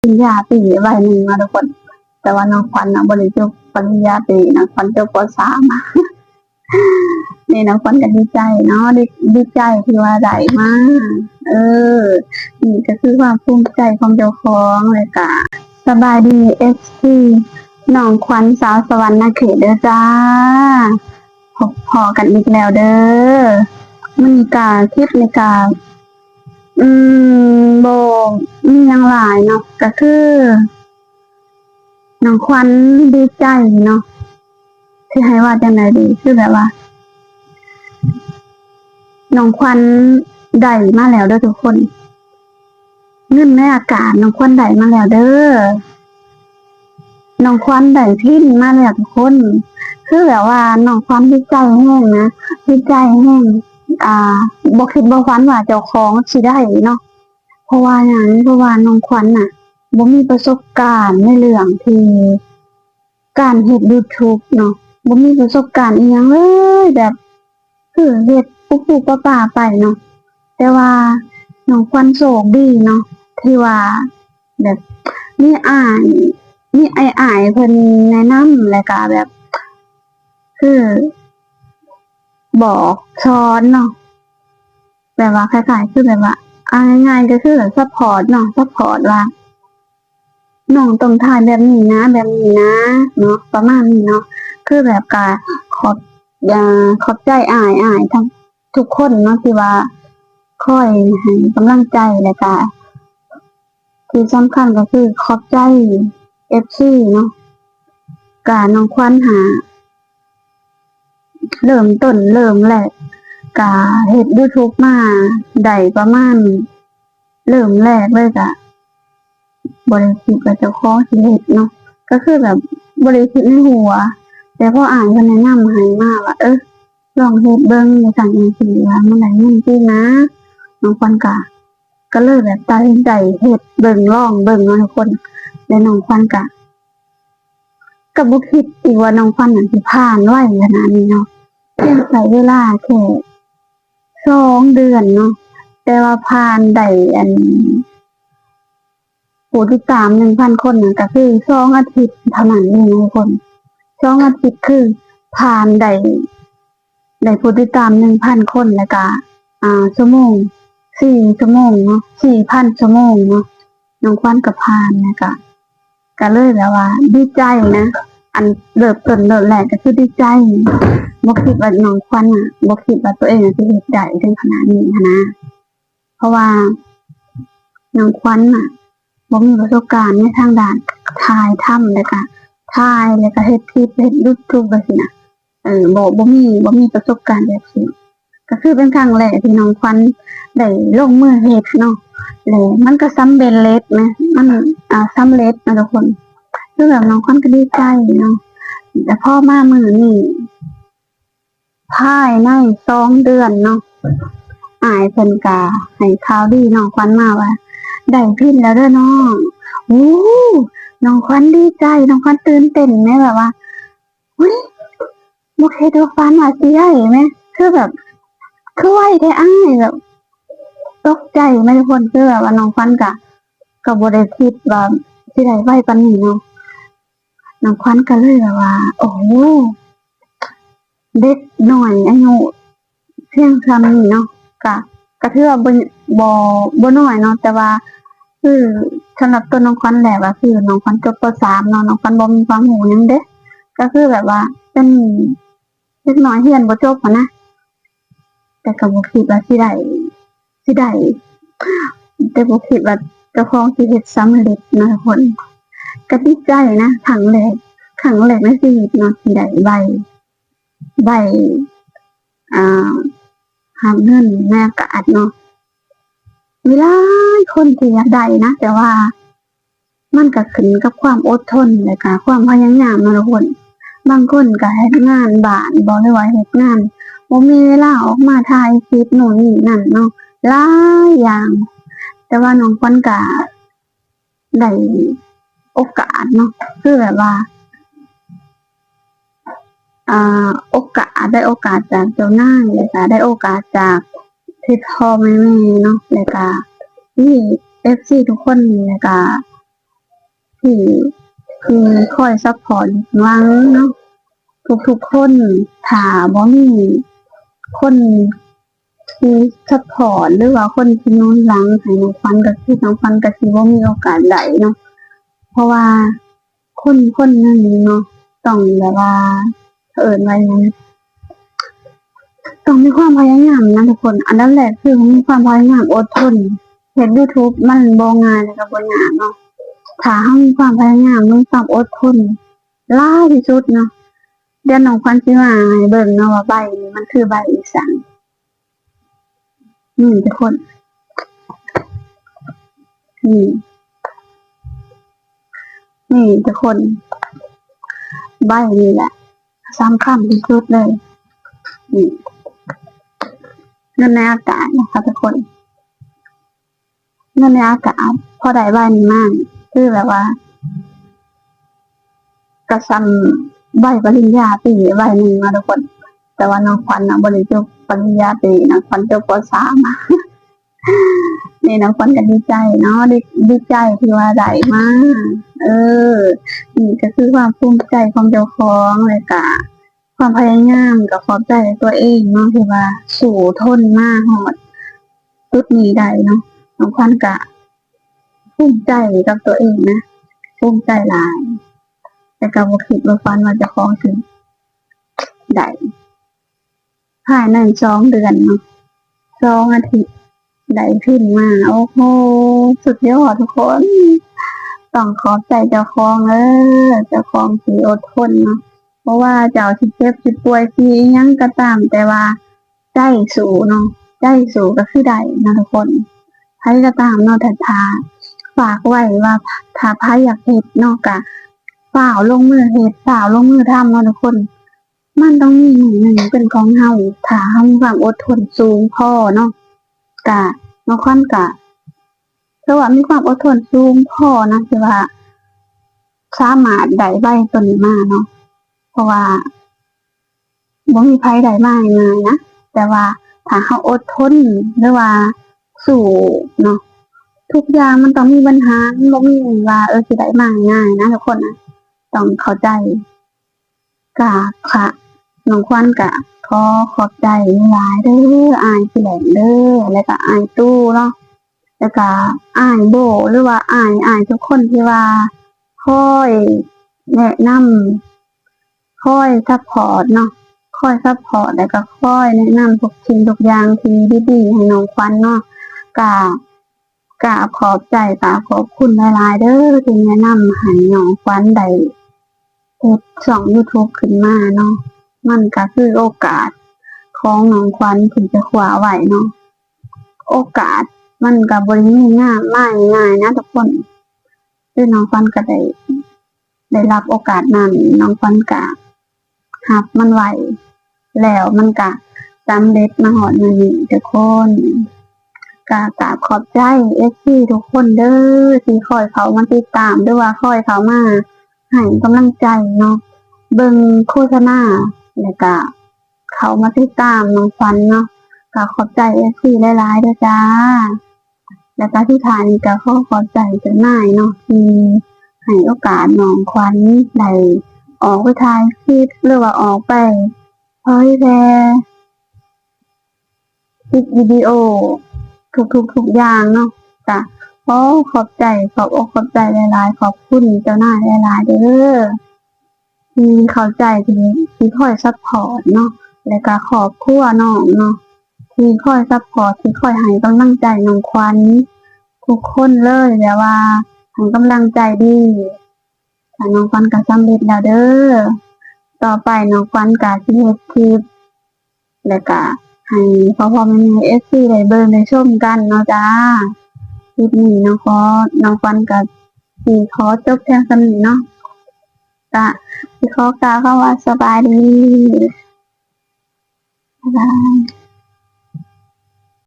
ปริญญาตรีใบหนึ่งมาทุกคนแต่ว่าน้องขวัญนะบริจบปริญญาตรีน้องขวัญจบป.3นี่น้องขวัญก็ดีใจเนาะดีใจที่ว่าได้มาเออนี่ก็คือความภูมิใจของเจ้าของเลยค่ะสบายดีFCน้องขวัญสาวสวรรค์เขตเด้อจ้าพอกันอีกแล้วเด้อมันมีการคิดในการโบมีอย่างหลายเนาะก็คือน้องขวัญดีใจเนาะที่ให้ว่าจังไดดีคือแบบว่าน้องขวัญได้มาแล้วเด้อทุกคนเงินในอากาศน้องขวัญได้มาแล้วเด้อน้องขวัญได้พินมาแล้วทุกคนคือแบบว่าน้องขวัญดีใจแห้งนะดีใจแห้งบ่คิดบ่ฝันว่าเจ้าของสิได้เนาะเพราะว่าหยังเพราะว่าน้องขวัญน่ะบ่มีประสบการณ์ในเรื่องที่การเฮ็ด YouTube เนาะบ่มีประสบการณ์อีหยังเลยแบบคือเฮ็ดปุ๊บๆป้าๆไปเนาะแต่ว่าน้องขวัญโชคดีเนาะที่ว่าแบบมีอ้ายเพิ่นแนะนำแล้วก็แบบคือบอกสอนเนาะแบบว่าคล้ายๆคือแบบว่าง่ายๆก็คือซัพพอร์ตเนาะซัพพอร์ตว่าน้องต้องถ่ายแบบนี้นะแบบนี้นะเนาะประมาณนี้เนาะคือแบบก็ขอบขอบใจอ้ายทั้งทุกคนเนาะที่ว่าคอยให้กำลังใจแล้วก็ที่สำคัญก็คือขอบใจ FC เนาะก็น้องขวัญหาเริ่มต้นเริ่มแรกก็เฮ็ด YouTube มาได้ประมาณเริ่มแรกเลยก็บ่ได้คิดว่าเจ้าของสิเฮ็ดเนาะก็คือแบบบ่ได้คิดในหัวแต่พออ่านเพิ่นแนะนำให้มาว่าลองเฮ็ดเบิ่งในสั่นจังซี่ว่ามันได้เงินจริงนะน้องขวัญก็เลยแบบตัดสินใจเฮ็ดเบิ่งลองเบิ่งเนาะทุกคนแล้วน้องขวัญก็บ่คิดอีกว่าน้องขวัญน่ะสิผ่านไวขนาดนี้เนาะเพียงใช้เวลาแค่2 เดือนเนาะแต่ว่าผ่านได้ผู้ติดตาม 1,000 คนน่ะก็คือ2 อาทิตย์เท่านั้นเองทุกคน2 อาทิตย์คือผ่านได้ผู้ติดตาม 1,000 คนแล้วก็ชั่วโมง4 ชั่วโมงเนาะ 4,000 ชั่วโมงเนาะน้องขวัญก็ผ่านแล้วก็เลยแบบว่าดีใจนะอันเริ่มต้นเริ่มแรกก็คือดีใจบ่คิดว่าน้องขวัญบ่คิดว่าตัวเองสิเฮ็ดได้ถึงขนาดนี้นะเพราะว่าน้องขวัญบ่มีประสบการณ์ในทางด้านถ่ายทำแล้วก็เฮ็ดคลิปเฮ็ด YouTube จังซี่นะบ่มีประสบการณ์แบบนี้ก็คือเป็นครั้งแรกที่น้องขวัญได้ลงมือเฮ็ดเนาะแล้วมันก็สำเร็จนะมันสำเร็จนะทุกคนคือแบบน้องขวัญก็ดีใจเนาะแต่พอมามื้อนี้ภายใน2 เดือนเนาะอ้ายเพิ่นก็ให้ข่าวดีน้องขวัญมาว่าได้พินแล้วเด้อน้องน้องขวัญดีใจน้องขวัญตื่นเต้นแม่แบบว่าอุ๊ยบ่เคยดูฝันว่าสิได้แม่คือแบบคือไวแท้อ้ายแบบตกใจแม่ทุกคนคือแบบว่าน้องขวัญก็บ่ได้คิดว่าสิได้ไวปานนี้เนาะน้องขวัญก็เลยแบบว่าโอ้โหเด็กน้อยอายุเพียงส่ำนี้เนาะก็ถือว่าบ่น้อยเนาะแต่ว่าคือสำหรับตัวน้องขวัญแล้วก็คือน้องขวัญจบป.3เนาะน้องขวัญบ่มีความรู้หยังเด้ก็คือแบบว่าเป็นเด็กน้อยเรียนบ่จบนะแต่ก็บ่คิดว่าสิได้แต่บ่คิดว่าเจ้าของสิเฮ็ดสำเร็จนะทุกคนก็ดีใจนะครั้งแรกในชีวิตเนาะที่ได้ใบหาเงินในอากาศเนาะมีหลายคนที่อยากได้นะแต่ว่ามันก็ขึ้นกับความอดทนและก็ความพยายามเนาะทุกคนบางคนก็เฮ็ดงานบ้านบ่ได้ว่าเฮ็ดงานบ่มีเวลาออกมาถ่ายคลิปโน่นนี่นั่นเนาะหลายอย่างแต่ว่าน้องขวัญก็ได้โอกาสเนาะคือแบบว่าได้โอกาสจากเจ้านายแล้วก็ได้โอกาสจากที่พ่อแม่เนาะแล้วก็ที่ FC ทุกคนแล้วก็ ที่คือคอยซัพพอร์ตหวังเนาะทุกๆคนถ้าบ่มีคนที่ซัพพอร์ตหรือว่าคนที่หนุนหลังให้น้องขวัญก็คือน้องขวัญก็สิบ่มีโอกาสได้เนาะเพราะว่าคนนั้นเนาะต้องแบบว่าเอิ้นว่าหยังต้องมีความพยายามนะทุกคนอันดับแรกคือมีความพยายามอดทนเฮ็ด YouTube มันบ่ง่ายแล้วก็บ่ยากเนาะถ้าเรามีความพยายามมีความอดทนหลายที่สุดเนาะเดี๋ยวน้องขวัญสิว่าให้เบิ่งเนาะว่าใบนี้มันคือใบอีสานทุกคนนี่ทุกคนใบนี้แหละสำคัญที่สุดเลยนี่เงินในอากาศนะคะทุกคนเงินในอากาศพอได้ใบนี้มากคือแบบว่ากระซำใบปริญญาตรีใบหนึ่งมาทุกคนแต่ว่าน้องขวัญบ่ได้จบปริญญาตรีน้องขวัญจบป.3 นี่น้องขวัญก็ดีใจเนาะดีใจที่ว่าได้มานี่ก็คือความภูมิใจของเจ้าของเลยกะความพยายามกับขอบใจตัวเองเนาะที่ว่าสู้ทนมาฮอดจุดนี้ได้เนาะน้องขวัญก็ภูมิใจกับตัวเองนะภูมิใจหลายแต่ก็บ่คิดว่าฝันว่าเจ้าของสิได้ภายใน2 เดือนเนาะ2 อาทิตย์ได้ขึ้นมาโอ้โหสุดยอดทุกคนต้องขอบใจเจ้าของเจ้าของที่อดทนเนาะเพราะว่าเจ้าสิเจ็บสิป่วยสิอิหยังก็ตามแต่ว่าใจสู้เนาะใจสู้ก็คือได้นะทุกคนใครก็ตามเนาะถ้าฝากไว้ว่าถ้าใครอยากเฮ็ดเนาะก็ฝ่าวลงมือเฮ็ดฝ่าวลงมือทำเนาะทุกคนมันต้องมีหนึ่งเป็นของเฮาถ้าเฮามีความอดทนสูงพอเนาะกะน้องขวัญกะเพราะว่ามีความอดทนสูงพอนะที่ว่าสามารถได้ใบตัวนี้มาเนาะเพราะว่าบ่มีไผได้มาง่ายๆนะแต่ว่าถ้าเฮาอดทนหรือว่าสู้เนาะทุกอย่างมันต้องมีปัญหามันบ่มีว่าสิได้มาง่ายนะทุกคนนะต้องเข้าใจกะค่ะน้องขวัญกะขอขอบใจหลายเด้ออ้ายพี่แหลมเด้อแล้วก็อ้ายตู้เนาะแล้วก็อ้ายโบหรือว่าอ้ายทุกคนที่ว่าคอยแนะนำคอยซัพพอร์ตเนาะคอยซัพพอร์ตแล้วก็คอยแนะนำทุกสิ่งทุกอย่างที่ดีๆให้น้องขวัญเนาะกะขอบใจกะขอบคุณหลายๆเด้อที่แนะนำให้น้องขวัญได้เฮ็ดช่อง YouTube ขึ้นมาเนาะมันก็คือโอกาสของน้องขวัญที่จะคว้าไว้เนาะโอกาสมันก็บ่ได้มีง่ายนะทุกคนคือน้องขวัญก็ได้รับโอกาสนั้นน้องขวัญก็รับมันไว้แล้วมันก็สำเร็จมาฮอดมื้อนี้ทุกคนก็กราบขอบใจ FC ทุกคนเด้อที่คอยเข้ามาติดตามหรือว่าคอยเข้ามาให้กำลังใจเนาะเบิ่งโฆษณาแล้วก็เข้ามาติดตามน้องขวัญเนาะก็ขอบใจ FC หลายๆเด้อจ้าแล้วก็ที่ฐานนี้ก็ขอบใจเจ้านายเนาะที่ให้โอกาสน้องขวัญได้ออกไปถ่ายคลิปหรือว่าออกไปเผยแพร่คลิปวิดีโอทุกอย่างเนาะจ้ะขอบใจขอบอกขอบใจหลายๆขอบคุณเจ้านายหลายๆเด้อที่เข้าใจที่คอยซัพพอร์ตเนาะแล้วก็ขอบครัวน้องเนาะที่คอยซัพพอร์ตที่คอยให้กำลังใจน้องขวัญทุกคนเลยแบบว่าให้กำลังใจดีถ้าน้องขวัญก็สำเร็จแล้วเด้อต่อไปน้องขวัญก็สิเฮ็ดคลิปแล้วก็ให้พ่อแม่ FC ได้เบิ่งได้ชมกันเนาะจ้าคลิปนี้น้องขวัญก็สิขอจบเพียงเท่านี้เนาะก็สิขอกล่าวคำว่าสบายดีบ๊ายบาย